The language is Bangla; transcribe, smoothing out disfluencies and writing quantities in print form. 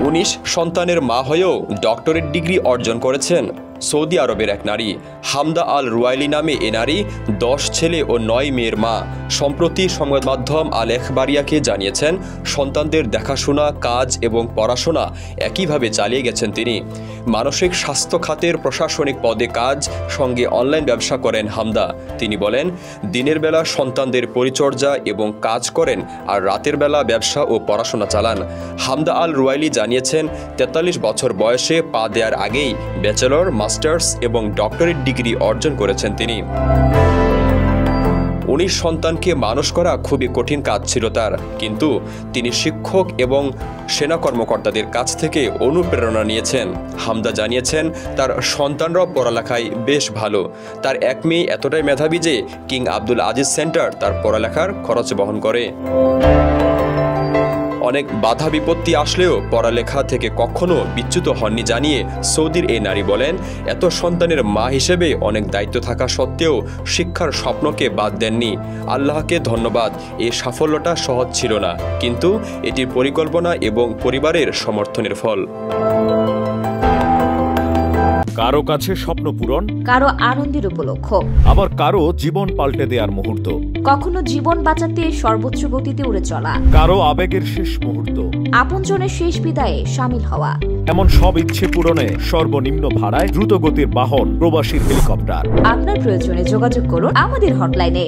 19 সন্তানের মা হয়েও ডক্টরেট ডিগ্রি অর্জন করেছেন সৌদি আরবের এক নারী হামদা আল রুয়াইলি নামে এ নারী 10 ছেলে ও 9 মেয়ের মা। সম্প্রতি সংবাদ মাধ্যম আল এখবারিয়াকে জানিয়েছেন সন্তানদের দেখাশোনা, কাজ এবং পড়াশোনা একইভাবে চালিয়ে গেছেন তিনি। মানসিক স্বাস্থ্য খাতের প্রশাসনিক পদে কাজ, সঙ্গে অনলাইন ব্যবসা করেন হামদা। তিনি বলেন, দিনের বেলা সন্তানদের পরিচর্যা এবং কাজ করেন আর রাতের বেলা ব্যবসা ও পড়াশোনা চালান। হামদা আল রুয়াইলি জানিয়েছেন 43 বছর বয়সে পা দেওয়ার আগেই ব্যাচেলর, মাস্টার্স এবং ডক্টরেট ডিগ্রি অর্জন করেছেন তিনি। 19 সন্তানকে মানুষ করা খুবই কঠিন কাজ ছিল তার, কিন্তু তিনি শিক্ষক এবং সেনা কর্মকর্তাদের কাছ থেকে অনুপ্রেরণা নিয়েছেন। হামদা জানিয়েছেন তার সন্তানরাও পড়ালেখায় বেশ ভালো। তার এক মেয়ে এতটাই মেধাবী যে কিং আব্দুল আজিজ সেন্টার তার পড়ালেখার খরচ বহন করে। অনেক বাধা বিপত্তি আসলেও পড়ালেখা থেকে কখনো বিচ্যুত হননি জানিয়ে সৌদির এই নারী বলেন, এত সন্তানের মা হিসেবে অনেক দায়িত্ব থাকা সত্ত্বেও শিক্ষার স্বপ্নকে বাদ দেননি। আল্লাহকে ধন্যবাদ, এই সাফল্যটা সহজ ছিল না, কিন্তু এটির পরিকল্পনা এবং পরিবারের সমর্থনের ফল। কারো কাছে স্বপ্ন পূরণ, কারো আনন্দের উপলক্ষ, আবার কারো জীবন পাল্টে দেওয়ার মুহূর্ত, কখনো জীবন বাঁচাতে সর্বোচ্চ গতিতে উড়ে চলা, কারো আবেগের শেষ মুহূর্ত, আপনজনের শেষ বিদায়ে শামিল হওয়া। এমন সব ইচ্ছে পূরণে সর্বনিম্ন ভাড়ায় দ্রুতগতির বাহন প্রবাসী হেলিকপ্টার। আপনার প্রয়োজনে যোগাযোগ করুন আমাদের হটলাইনে।